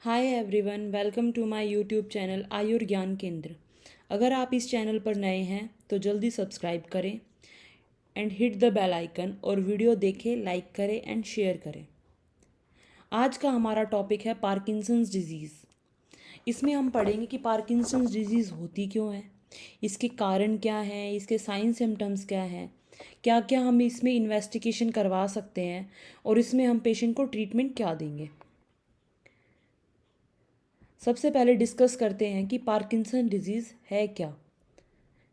Hi everyone, welcome to my YouTube channel Ayur Gyan Kendra. अगर आप इस चैनल पर नए हैं तो जल्दी सब्सक्राइब करें and hit the bell icon और वीडियो देखें, लाइक करें एंड शेयर करें। आज का हमारा टॉपिक है पार्किंसंस डिजीज़। इसमें हम पढ़ेंगे कि पार्किंसंस डिजीज़ होती क्यों है, इसके कारण क्या हैं, इसके साइन सिम्टम्स क्या हैं, क्या क्या हम इसमें इन्वेस्टिगेशन करवा सकते हैं और इसमें हम पेशेंट को ट्रीटमेंट क्या देंगे। सबसे पहले डिस्कस करते हैं कि पार्किंसन डिजीज़ है क्या।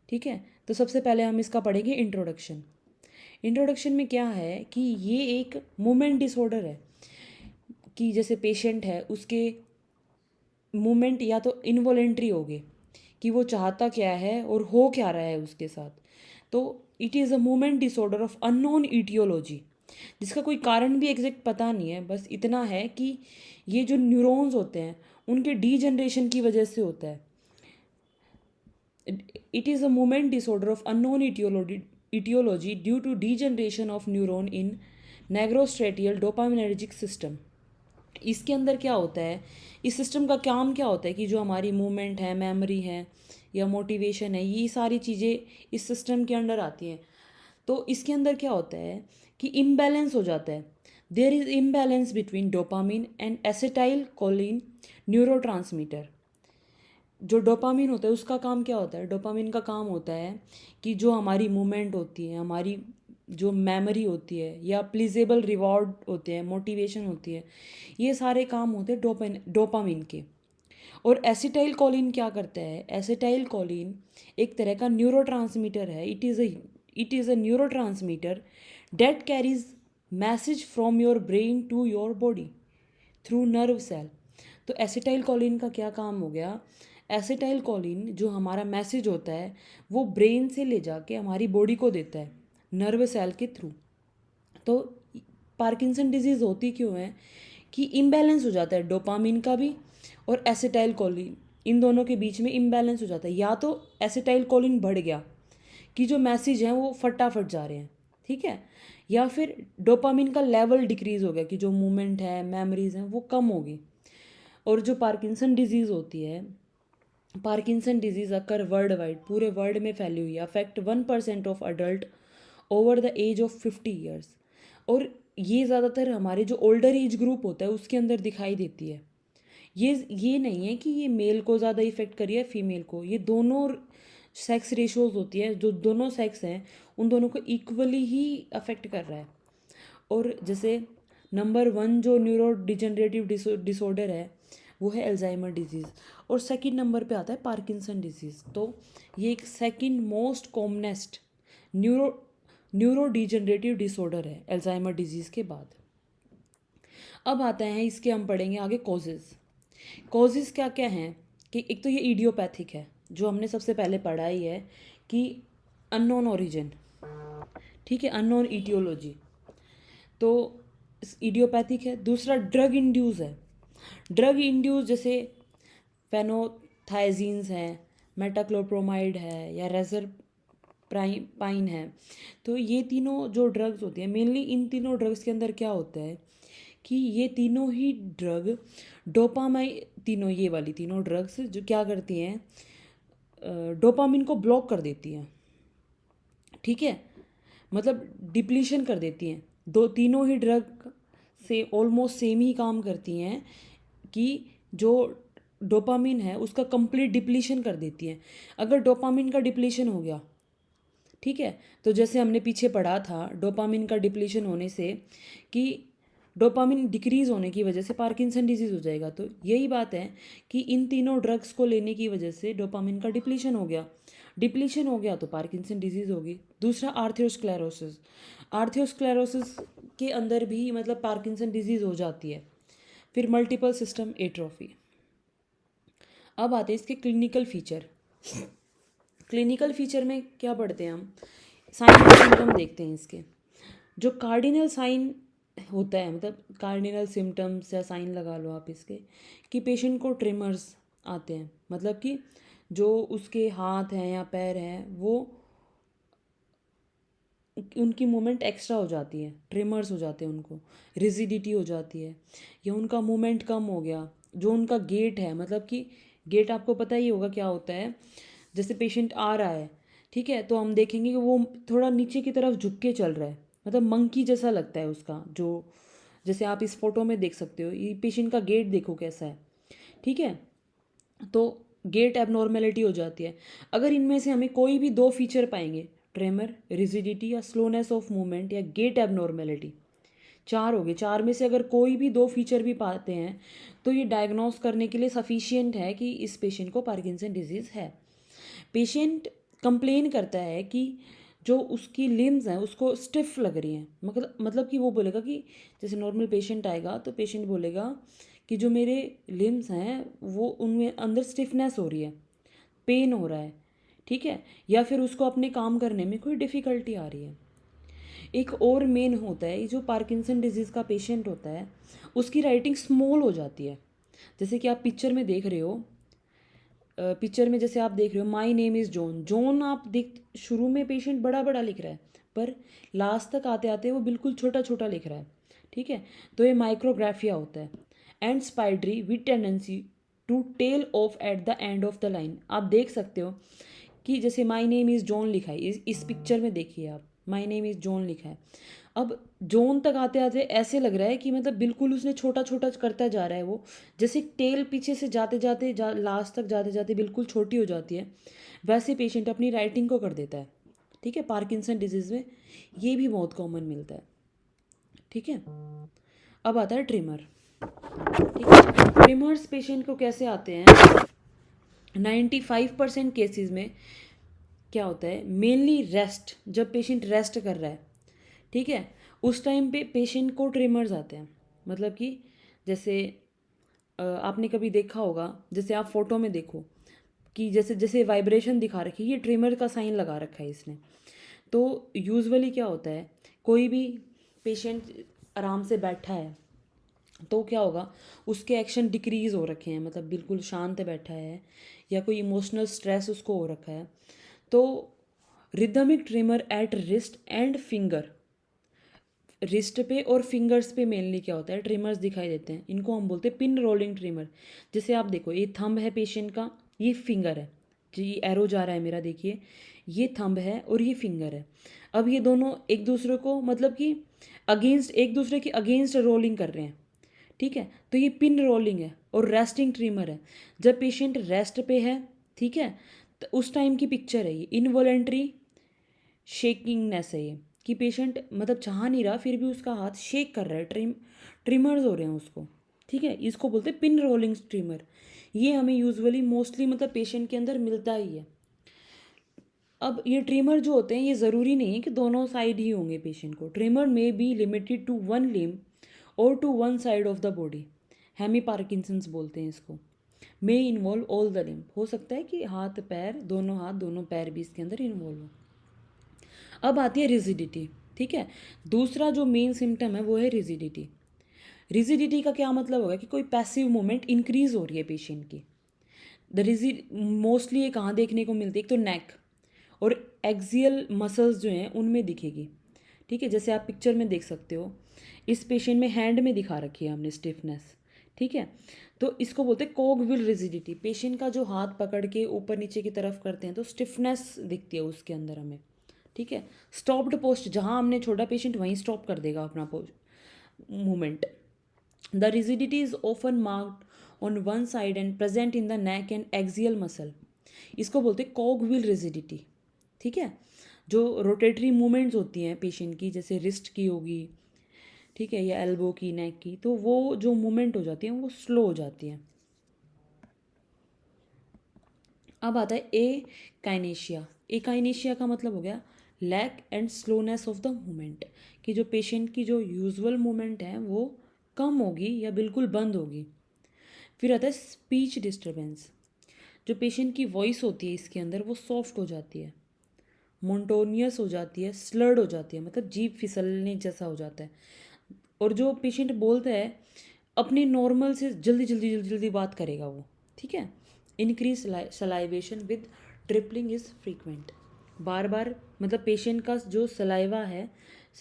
ठीक है, तो सबसे पहले हम इसका पढ़ेंगे इंट्रोडक्शन। इंट्रोडक्शन में क्या है कि ये एक मूवमेंट डिसऑर्डर है, कि जैसे पेशेंट है उसके मूवमेंट या तो इनवॉलेंट्री हो गए कि वो चाहता क्या है और हो क्या रहा है उसके साथ। तो it is a movement disorder of unknown aetiology, जिसका कोई कारण भी एग्जैक्ट पता नहीं है। बस इतना है कि ये जो न्यूरॉन्स होते हैं उनके डीजनरेशन की वजह से होता है। It is a movement disorder of unknown etiology due to degeneration of neuron in negrostriatal dopaminergic system। इसके अंदर क्या होता है, इस सिस्टम का काम क्या होता है कि जो हमारी मूवमेंट है, मेमोरी है या मोटिवेशन है, ये सारी चीज़ें इस सिस्टम के अंडर आती हैं। तो इसके अंदर क्या होता है कि इम्बैलेंस हो जाता है। There is imbalance between dopamine and acetylcholine neurotransmitter. जो डोपामिन होता है उसका काम क्या होता है, डोपामिन का काम होता है कि जो हमारी मूवमेंट होती है, हमारी जो मेमोरी होती है या प्लीजेबल रिवॉर्ड होते हैं, मोटिवेशन होती है, ये सारे काम होते हैं डोपामिन के। और एसिटाइल कोलिन क्या करता है, एसिटाइल कोलिन एक तरह का न्यूरोट्रांसमीटर है। It is a neurotransmitter that carries message from your brain to your body through nerve cell. तो एसिटाइल कोलिन का क्या काम हो गया, एसिटाइल कोलिन जो हमारा मैसेज होता है वो ब्रेन से ले जाके हमारी बॉडी को देता है नर्व सेल के थ्रू। तो पार्किंसन डिजीज़ होती क्यों है कि इम्बैलेंस हो जाता है डोपामिन का भी और एसिटाइल कोलिन, इन दोनों के बीच में इम्बैलेंस हो जाता है। या तो एसिटाइल कोलिन बढ़ गया कि जो मैसेज हैं वो फटाफट जा रहे हैं, ठीक है, या फिर डोपामिन का लेवल डिक्रीज़ हो गया कि जो मूवमेंट है, मेमोरीज हैं, वो कम होगी। और जो पार्किंसन डिजीज़ होती है, Parkinson disease occur worldwide, पूरे वर्ल्ड में फैली हुई है, affect 1% of adult over the age of 50 years. और ये ज़्यादातर हमारे जो ओल्डर एज ग्रुप होता है उसके अंदर दिखाई देती है। ये नहीं है कि ये मेल को ज़्यादा इफेक्ट करी है फीमेल को, ये दोनों सेक्स रेशोज़ होती है, जो दोनों सेक्स हैं उन दोनों को इक्वली ही अफेक्ट कर रहा है। और जैसे नंबर 1 जो न्यूरो डिजनरेटिव डिसऑर्डर है वो है अल्जाइमर डिजीज़, और सेकंड नंबर पे आता है पार्किंसन डिजीज़। तो ये एक second most commonest neuro neuro degenerative disorder है अल्जाइमर डिजीज़ के बाद। अब आते हैं इसके, हम पढ़ेंगे आगे कॉजेज़। कॉजेज़ क्या क्या हैं कि एक तो ये इडियोपैथिक है, जो हमने सबसे पहले पढ़ा ही है कि अननोन ओरिजिन, ठीक है, अननोन ईटियोलॉजी, तो इडियोपैथिक है। दूसरा ड्रग इंड्यूस है। ड्रग इंड्यूस जैसे फेनोथाइजीन्स हैं, मेटाक्लोप्रोमाइड है या रेजर पाइन है। तो ये तीनों जो ड्रग्स होती हैं, मेनली इन तीनों ड्रग्स के अंदर क्या होता है कि ये तीनों ही ड्रग डोपामाइन, तीनों ये वाली तीनों ड्रग्स जो क्या करती हैं, डोपामिन को ब्लॉक कर देती हैं, ठीक है, मतलब डिप्लीशन कर देती हैं। दो तीनों ही ड्रग से ऑलमोस्ट सेम ही काम करती हैं कि जो डोपामिन है उसका कंप्लीट डिप्लीशन कर देती हैं। अगर डोपामिन का डिप्लीशन हो गया, ठीक है, तो जैसे हमने पीछे पढ़ा था डोपामिन का डिप्लीशन होने से कि डोपामिन डिक्रीज़ होने की वजह से पार्किंसन डिजीज़ हो जाएगा। तो यही बात है कि इन तीनों ड्रग्स को लेने की वजह से डोपामिन का डिप्लीशन हो गया तो पार्किंसन डिजीज़ होगी। दूसरा आर्थ्रोस्क्लेरोसिस, आर्थ्रोस्क्लेरोसिस के अंदर भी मतलब पार्किंसन डिजीज़ हो जाती है। फिर मल्टीपल सिस्टम एट्रोफी। अब आते हैं इसके क्लिनिकल फीचर। क्लिनिकल फीचर में क्या पढ़ते हैं हम, साइन और सिम्टम देखते हैं इसके। जो कार्डिनल साइन होता है, मतलब कार्डिनल सिम्टम्स या साइन लगा लो आप इसके, कि पेशेंट को ट्रिमर्स आते हैं, मतलब कि जो उसके हाथ हैं या पैर हैं वो उनकी मूवमेंट एक्स्ट्रा हो जाती है, ट्रिमर्स हो जाते हैं उनको, रिजिडिटी हो जाती है, या उनका मूवमेंट कम हो गया, जो उनका गेट है, मतलब कि गेट आपको पता ही होगा क्या होता है। जैसे पेशेंट आ रहा है, ठीक है, तो हम देखेंगे कि वो थोड़ा नीचे की तरफ झुक के चल रहा है, मतलब मंकी जैसा लगता है उसका, जो जैसे आप इस फोटो में देख सकते हो। ये पेशेंट का गेट देखो कैसा है, ठीक है। तो गेट एबनॉर्मेलिटी हो जाती है। अगर इनमें से हमें कोई भी दो फीचर पाएंगे, ट्रेमर, रिजिडिटी या स्लोनेस ऑफ मूवमेंट या गेट एबनॉर्मेलिटी, चार हो गए, चार में से अगर कोई भी दो फीचर भी पाते हैं तो ये डायग्नोस करने के लिए सफिशियंट है कि इस पेशेंट को पार्किंसन डिजीज़ है। पेशेंट कंप्लेन करता है कि जो उसकी लिम्स हैं उसको स्टिफ लग रही हैं, मतलब कि वो बोलेगा कि जैसे नॉर्मल पेशेंट आएगा तो पेशेंट बोलेगा कि जो मेरे लिम्स हैं वो उनमें अंदर स्टिफनेस हो रही है, पेन हो रहा है, ठीक है, या फिर उसको अपने काम करने में कोई डिफ़िकल्टी आ रही है। एक और मेन होता है, जो पार्किंसन डिजीज़ का पेशेंट होता है उसकी राइटिंग स्मॉल हो जाती है। जैसे कि आप पिक्चर में देख रहे हो, पिक्चर में जैसे आप देख रहे हो my name is John, John आप देख शुरू में पेशेंट बड़ा बड़ा लिख रहा है, पर लास्ट तक आते आते वो बिल्कुल छोटा छोटा लिख रहा है, ठीक है। तो ये माइक्रोग्राफिया होता है। And spidery with tendency to tail off at the end of the line. आप देख सकते हो कि जैसे माई नेम इज़ जॉन लिखा है, इस पिक्चर में देखिए आप, माई नेम इज़ जॉन लिखा है। अब जॉन तक आते आते ऐसे लग रहा है कि मतलब बिल्कुल उसने छोटा छोटा करता जा रहा है, वो जैसे टेल पीछे से जाते जाते लास्ट तक जाते जाते बिल्कुल छोटी हो जाती है, वैसे पेशेंट अपनी राइटिंग को कर देता है, ठीक है। पार्किंसन डिजीज़ में ये भी बहुत कॉमन मिलता है, ठीक है। अब आता है ट्रिमर, ठीक है। ट्रिमर्स पेशेंट को कैसे आते हैं? 95% केसेस में क्या होता है, मेनली रेस्ट, जब पेशेंट रेस्ट कर रहा है, ठीक है, उस टाइम पे पेशेंट को ट्रिमर्स आते हैं। मतलब कि जैसे आपने कभी देखा होगा, जैसे आप फोटो में देखो कि जैसे जैसे वाइब्रेशन दिखा रखी है, ये ट्रिमर का साइन लगा रखा है इसने। तो यूजुअली क्या होता है, कोई भी पेशेंट आराम से बैठा है तो क्या होगा, उसके एक्शन डिक्रीज हो रखे हैं, मतलब बिल्कुल शांत बैठा है, या कोई इमोशनल स्ट्रेस उसको हो रखा है, तो rhythmic tremor at wrist and finger, wrist पे और फिंगर्स पे मेनली क्या होता है, ट्रिमर्स दिखाई देते हैं। इनको हम बोलते हैं पिन रोलिंग ट्रिमर। जैसे आप देखो, ये थंब है पेशेंट का, ये फिंगर है जी, ये एरो जा रहा है मेरा, देखिए ये थंब है और ये फिंगर है। अब ये दोनों एक दूसरे को मतलब कि अगेंस्ट, एक दूसरे के अगेंस्ट रोलिंग कर रहे हैं, ठीक है। तो ये पिन रोलिंग है और रेस्टिंग ट्रिमर है, जब पेशेंट रेस्ट पे है, ठीक है, तो उस टाइम की पिक्चर है ये। इनवॉलेंट्री शेकिंगनेस है ये, कि पेशेंट मतलब चाह नहीं रहा फिर भी उसका हाथ शेक कर रहा है, ट्रिमर्स हो रहे हैं उसको, ठीक है। इसको बोलते हैं पिन रोलिंग ट्रिमर। ये हमें यूजुअली मोस्टली मतलब पेशेंट के अंदर मिलता ही है। अब ये ट्रिमर जो होते हैं, ये ज़रूरी नहीं है कि दोनों साइड ही होंगे पेशेंट को। ट्रिमर में be limited to one limb और to one side of the body, hemi Parkinson's बोलते हैं इसको। May involve all the limb, हो सकता है कि हाथ पैर, दोनों हाथ दोनों पैर भी इसके अंदर इन्वॉल्व हो। अब आती है रिजिडिटी, ठीक है। दूसरा जो मेन सिम्टम है वो है रिजिडिटी। रिजिडिटी का क्या मतलब होगा कि कोई पैसिव मूवमेंट इंक्रीज हो रही है पेशेंट की। द रिजिड मोस्टली ये कहाँ देखने को मिलती है, एक तो नेक और एक्सियल मसल्स जो हैं उनमें दिखेगी, ठीक है। जैसे आप पिक्चर में देख सकते हो, इस पेशेंट में हैंड में दिखा रखी है हमने स्टिफनेस, ठीक है। तो इसको बोलते हैं कॉगविल रिजिडिटी। पेशेंट का जो हाथ पकड़ के ऊपर नीचे की तरफ करते हैं तो स्टिफनेस दिखती है उसके अंदर हमें, ठीक है। स्टॉप्ड पोस्ट, जहाँ हमने छोड़ा पेशेंट वहीं स्टॉप कर देगा अपना movement. The rigidity is often marked on one side and present in the neck and axial muscle. इसको बोलते हैं कॉगविल रिजिडिटी, ठीक है। जो रोटेटरी मूवमेंट्स होती हैं पेशेंट की, जैसे रिस्ट की होगी, ठीक है, या एल्बो की, नेक की, तो वो जो मूवमेंट हो जाती हैं वो स्लो हो जाती हैं। अब आता है ए काइनेशिया। ए काइनेशिया का मतलब हो गया lack and slowness of the movement, कि जो पेशेंट की जो यूजुअल मूवमेंट है वो कम होगी या बिल्कुल बंद होगी। फिर आता है स्पीच डिस्टर्बेंस। जो पेशेंट की वॉइस होती है इसके अंदर वो सॉफ्ट हो जाती है, मोनटोनियस हो जाती है, स्लर्ड हो जाती है, मतलब जीभ फिसलने जैसा हो जाता है। और जो पेशेंट बोलता है अपनी नॉर्मल से जल्दी जल्दी जल्दी जल्दी बात करेगा वो, ठीक है। Increase salivation with dribbling is frequent. बार बार मतलब पेशेंट का जो सलाइवा है,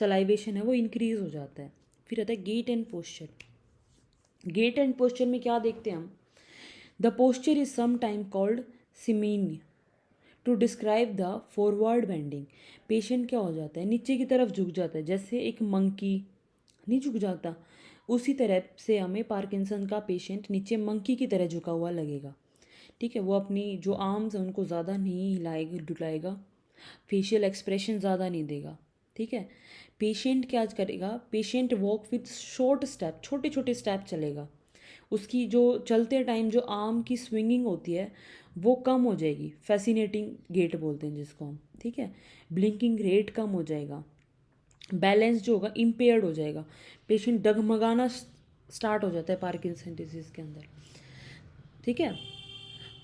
सलाइवेशन है, वो इंक्रीज हो जाता है। फिर आता है gait and posture. Gait and posture में क्या देखते हैं हम? The posture is some time called simian to describe the forward bending. Patient क्या हो जाता है, नीचे की तरफ झुक जाता है, जैसे एक मंकी नहीं झुक जाता, उसी तरह से हमें पार्किंसन का पेशेंट नीचे मंकी की तरह झुका हुआ लगेगा। ठीक है, वो अपनी जो आर्म्स हैं उनको ज़्यादा नहीं हिलाएगा डुलाएगा, फेशियल एक्सप्रेशन ज़्यादा नहीं देगा। ठीक है, पेशेंट क्या करेगा, patient walk with short step, छोटे छोटे स्टेप चलेगा। उसकी जो चलते टाइम जो आर्म की स्विंगिंग होती है वो कम हो जाएगी, फैसिनेटिंग गेट बोलते हैं जिसको हम। ठीक है, ब्लिंकिंग रेट कम हो जाएगा, बैलेंस जो होगा इम्पेयर्ड हो जाएगा, पेशेंट डगमगाना स्टार्ट हो जाता है पार्किंसन डिजीज़ के अंदर। ठीक है,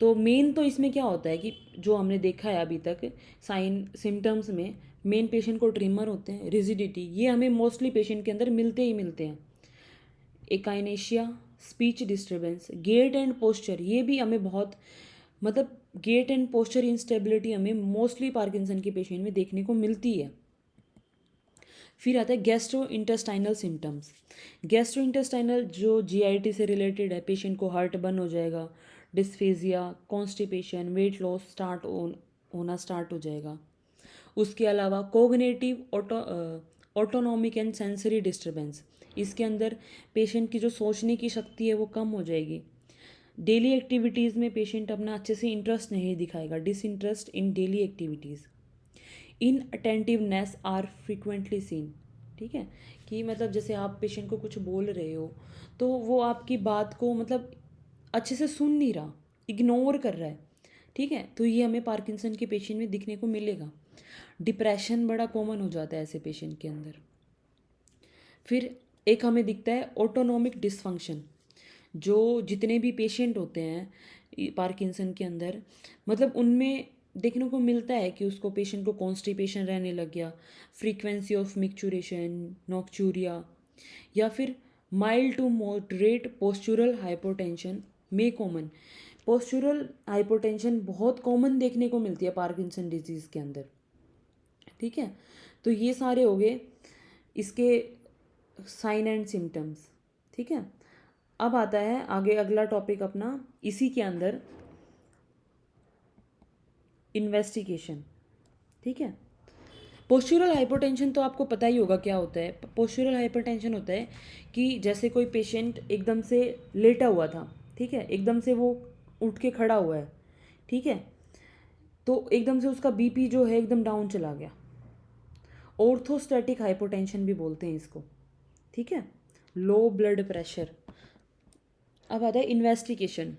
तो मेन तो इसमें क्या होता है कि जो हमने देखा है अभी तक साइन सिम्टम्स में, मेन पेशेंट को ट्रिमर होते हैं, रिजिडिटी, ये हमें मोस्टली पेशेंट के अंदर मिलते ही मिलते हैं। Akinesia, speech disturbance, gait and posture, ये भी हमें बहुत मतलब गेट एंड पोस्चर इंस्टेबिलिटी हमें मोस्टली पार्किंसन के पेशेंट में देखने को मिलती है। फिर आता है gastrointestinal symptoms. Gastrointestinal जो जीआईटी से रिलेटेड है, पेशेंट को हार्ट बर्न हो जाएगा, डिस्फेजिया, कॉन्स्टिपेशन, वेट लॉस होना स्टार्ट हो जाएगा। उसके अलावा cognitive autonomic and sensory disturbance, इसके अंदर पेशेंट की जो सोचने की शक्ति है वो कम हो जाएगी। डेली एक्टिविटीज़ में पेशेंट अपना अच्छे से इंटरेस्ट नहीं दिखाएगा, disinterest in daily activities. Inattentiveness are frequently seen. ठीक है, कि मतलब जैसे आप पेशेंट को कुछ बोल रहे हो तो वो आपकी बात को मतलब अच्छे से सुन नहीं रहा, इग्नोर कर रहा है। ठीक है, तो ये हमें पार्किंसन के पेशेंट में दिखने को मिलेगा। डिप्रेशन बड़ा कॉमन हो जाता है ऐसे पेशेंट के अंदर। फिर एक हमें दिखता है ऑटोनॉमिक डिसफंक्शन। जो जितने भी पेशेंट होते हैं पार्किंसन के अंदर, मतलब उनमें देखने को मिलता है कि उसको पेशेंट को कॉन्स्टिपेशन रहने लग गया, फ्रीक्वेंसी ऑफ मिक्चुरेशन, नॉक्चूरिया, या फिर mild to moderate postural hypotension में कॉमन। पोस्चुरल हाइपोटेंशन बहुत कॉमन देखने को मिलती है पार्किंसन डिजीज़ के अंदर। ठीक है, तो ये सारे हो गए इसके साइन एंड सिम्टम्स। ठीक है, अब आता है आगे अगला टॉपिक अपना इसी के अंदर, इन्वेस्टिगेशन। ठीक है, पोस्चुरल हाइपोटेंशन तो आपको पता ही होगा क्या होता है। पोस्चुरल हाइपोटेंशन होता है कि जैसे कोई पेशेंट एकदम से लेटा हुआ था, ठीक है, एकदम से वो उठ के खड़ा हुआ है, ठीक है, तो एकदम से उसका बीपी जो है एकदम डाउन चला गया, ऑर्थोस्टैटिक हाइपोटेंशन भी बोलते हैं इसको। ठीक है, लो ब्लड प्रेशर। अब आता है इन्वेस्टिगेशन।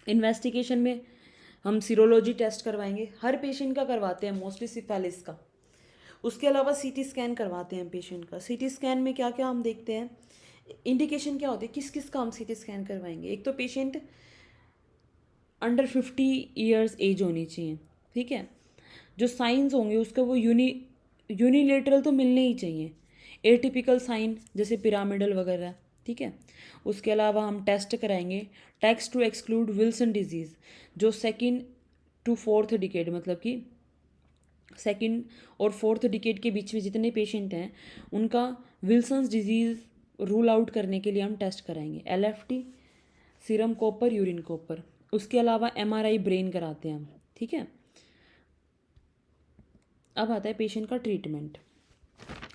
इन्वेस्टिगेशन में हम सीरोलॉजी टेस्ट करवाएंगे, हर पेशेंट का करवाते हैं मोस्टली सिफेलिस का। उसके अलावा सीटी स्कैन करवाते हैं पेशेंट का। सीटी स्कैन में क्या क्या हम देखते हैं, इंडिकेशन क्या होती है, किस किस का हम सीटी स्कैन करवाएंगे। एक तो पेशेंट अंडर 50 ईयर्स एज होनी चाहिए। ठीक है, जो साइंस होंगे उसका वो यूनिलेटरल तो मिलने ही चाहिए, एटिपिकल साइन जैसे पिरामिडल वगैरह। ठीक है, उसके अलावा हम टेस्ट कराएंगे test to exclude Wilson disease, जो सेकंड टू फोर्थ डिकेड, मतलब कि सेकंड और फोर्थ डिकेड के बीच में जितने पेशेंट हैं उनका विल्सन्स डिजीज़ रूल आउट करने के लिए हम टेस्ट कराएंगे, LFT, serum copper, urine copper. उसके अलावा एमआरआई ब्रेन कराते हैं हम। ठीक है, अब आता है पेशेंट का ट्रीटमेंट।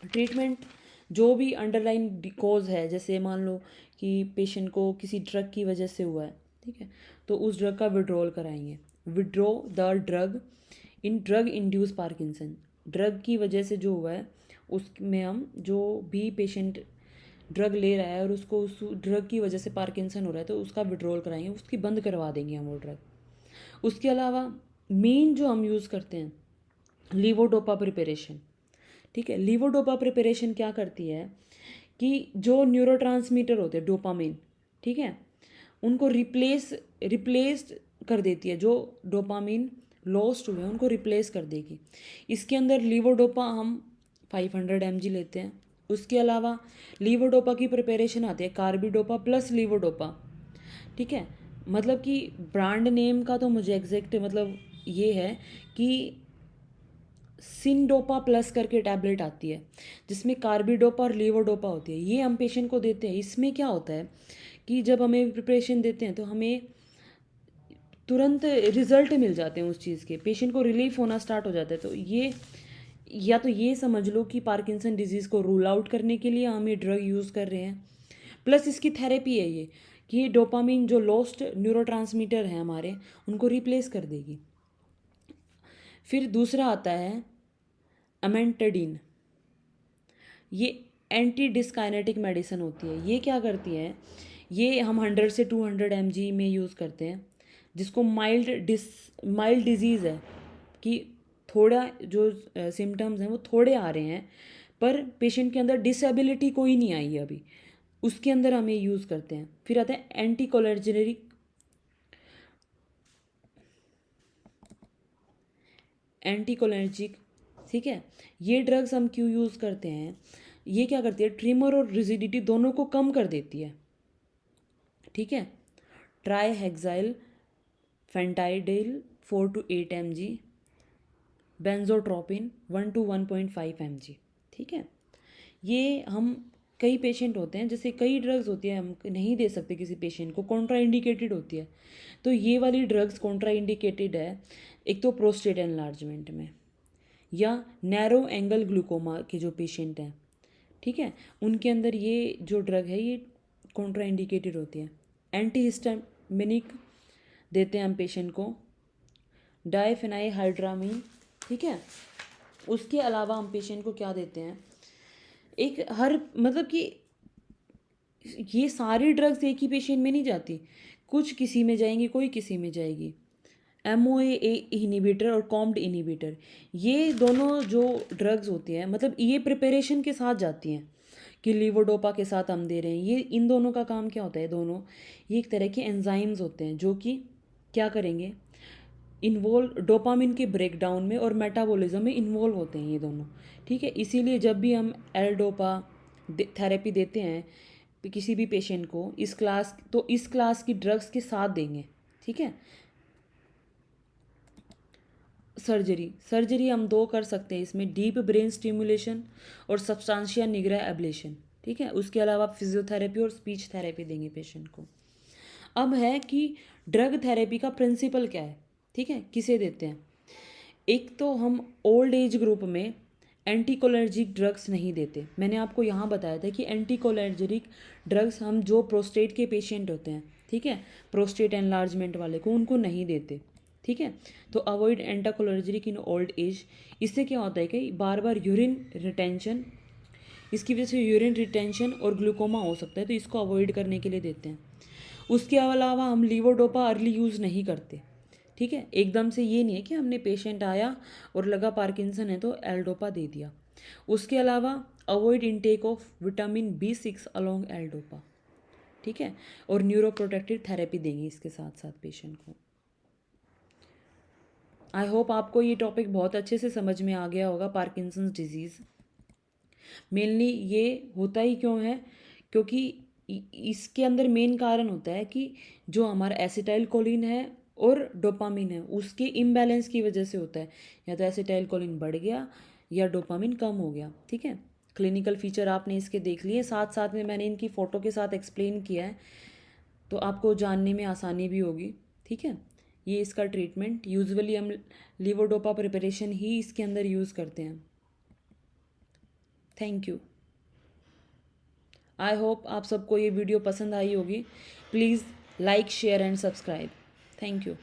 ट्रीटमेंट जो भी अंडरलाइन कॉज है, जैसे मान लो कि पेशेंट को किसी ड्रग की वजह से हुआ है, ठीक है, तो उस ड्रग का विड्रॉल कराएंगे। Withdraw the drug in drug induce Parkinson, drug की वजह से जो हुआ है उसमें हम जो भी पेशेंट ड्रग ले रहा है और उसको उस ड्रग की वजह से पार्किंसन हो रहा है तो उसका विड्रॉल कराएंगे, उसकी बंद करवा देंगे हम वो ड्रग। उसके अलावा मेन जो हम यूज़ करते हैं लीवोडोपा प्रिपरेशन। ठीक है, लीवोडोपा प्रिपरेशन क्या करती है कि जो न्यूरोट्रांसमीटर होते हैं डोपामिन, ठीक है, उनको रिप्लेस कर देती है, जो डोपामिन लॉस्ट हुए हैं उनको रिप्लेस कर देगी। इसके अंदर लीवोडोपा हम 500 mg लेते हैं। उसके अलावा लीवोडोपा की प्रिपरेशन आती है कार्बिडोपा प्लस लीवोडोपा। ठीक है, मतलब कि ब्रांड नेम का तो मुझे एग्जैक्ट मतलब ये है कि सिनडोपा प्लस करके टैबलेट आती है जिसमें कार्बिडोपा और लीवोडोपा होती है, ये हम पेशेंट को देते हैं। इसमें क्या होता है कि जब हमें प्रिपरेशन देते हैं तो हमें तुरंत रिजल्ट मिल जाते हैं उस चीज़ के, पेशेंट को रिलीफ होना स्टार्ट हो जाता है। तो ये या तो ये समझ लो कि पार्किंसन डिजीज़ को रूल आउट करने के लिए हम ये ड्रग यूज़ कर रहे हैं, प्लस इसकी थेरेपी है ये कि ये डोपामिन जो लॉस्ट न्यूरोट्रांसमीटर है हमारे, उनको रिप्लेस कर देगी। फिर दूसरा आता है अमेंटाडीन। ये एंटी डिस्काइनेटिक मेडिसिन होती है। ये क्या करती है, ये हम 100 से 200 mg में यूज़ करते हैं, जिसको माइल्ड डिजीज़ है कि थोड़ा जो सिम्टम्स हैं वो थोड़े आ रहे हैं, पर पेशेंट के अंदर डिसेबिलिटी कोई नहीं आई है अभी, उसके अंदर हम ये यूज़ करते हैं। फिर आता है एंटीकोलिनर्जिक। ठीक है, ये ड्रग्स हम क्यों यूज़ करते हैं, ये क्या करती है, ट्रिमर और रिजिडिटी दोनों को कम कर देती है। ठीक है, ट्राईहेक्साइल फेंटाइडिल 4 to 8 mg, बेंजोट्रोपिन 1 to 1.5 mg। ठीक है, ये हम कई पेशेंट होते हैं, जैसे कई ड्रग्स होती है हम नहीं दे सकते किसी पेशेंट को, कॉन्ट्रा इंडिकेटेड होती है, तो ये वाली ड्रग्स कॉन्ट्रा इंडिकेटेड है। एक तो प्रोस्टेट एनलार्जमेंट में, या नैरो एंगल ग्लूकोमा के जो पेशेंट हैं, ठीक है, उनके अंदर ये जो ड्रग है ये कॉन्ट्रा इंडिकेटेड होती है। एंटीहिस्टामिनिक देते हैं हम पेशेंट को, डाइफेनाइहाइड्रामीन। ठीक है, उसके अलावा हम पेशेंट को क्या देते हैं, एक हर मतलब कि ये सारी ड्रग्स एक ही पेशेंट में नहीं जाती, कुछ किसी में जाएंगी, कोई किसी में जाएगी। MOA इनिबिटर और कॉम्ड इनिबिटर, ये दोनों जो ड्रग्स होती हैं, मतलब ये प्रिपरेशन के साथ जाती हैं कि लीवोडोपा के साथ हम दे रहे हैं। ये इन दोनों का काम क्या होता है, दोनों ये एक तरह के एंजाइम्स होते हैं जो कि क्या करेंगे, इन्वॉल्व डोपामिन के ब्रेकडाउन में और मेटाबॉलिज्म में इन्वॉल्व होते हैं ये दोनों। ठीक है, इसीलिए जब भी हम एल डोपा थेरेपी देते हैं किसी भी पेशेंट को इस क्लास की ड्रग्स के साथ देंगे। ठीक है, सर्जरी हम 2 कर सकते हैं इसमें, डीप ब्रेन स्टिमुलेशन और सब्सटेंशिया निग्रा एब्लेशन। ठीक है, उसके अलावा फिजियोथेरेपी और स्पीच थेरेपी देंगे पेशेंट को। अब है कि ड्रग थेरेपी का प्रिंसिपल क्या है। ठीक है, किसे देते हैं, एक तो हम ओल्ड एज ग्रुप में एंटीकोलर्जिक ड्रग्स नहीं देते। मैंने आपको यहाँ बताया था कि एंटीकोलर्जिक ड्रग्स हम जो प्रोस्टेट के पेशेंट होते हैं, ठीक है, प्रोस्टेट एनलार्जमेंट वाले को, उनको नहीं देते। ठीक है, तो अवॉइड एंटाकोलर्जिक इन ओल्ड एज। इससे क्या होता है कि बार बार यूरिन रिटेंशन, इसकी वजह से यूरिन रिटेंशन और ग्लूकोमा हो सकता है, तो इसको अवॉइड करने के लिए देते हैं। उसके अलावा हम लीवोडोपा अर्ली यूज़ नहीं करते। ठीक है, एकदम से ये नहीं है कि हमने पेशेंट आया और लगा पार्किंसन है तो एल्डोपा दे दिया। उसके अलावा avoid intake of vitamin B6 along L dopa. ठीक है, और न्यूरोप्रोटेक्टिव थेरेपी देंगे इसके साथ साथ पेशेंट को। आई होप आपको ये टॉपिक बहुत अच्छे से समझ में आ गया होगा। पार्किंसंस डिजीज़ मेनली ये होता ही क्यों है, क्योंकि इसके अंदर मेन कारण होता है कि जो हमारा एसिटाइल कोलिन है और डोपामिन है, उसके इम्बैलेंस की वजह से होता है। या तो एसिटाइल कोलिन बढ़ गया या डोपामिन कम हो गया। ठीक है, क्लिनिकल फीचर आपने इसके देख लिए, साथ साथ में मैंने इनकी फ़ोटो के साथ एक्सप्लेन किया है, तो आपको जानने में आसानी भी होगी। ठीक है, ये इसका ट्रीटमेंट यूजुअली हम लीवोडोपा प्रिपरेशन ही इसके अंदर यूज़ करते हैं। Thank you. आई होप आप सबको ये वीडियो पसंद आई होगी। Please like share and subscribe. Thank you.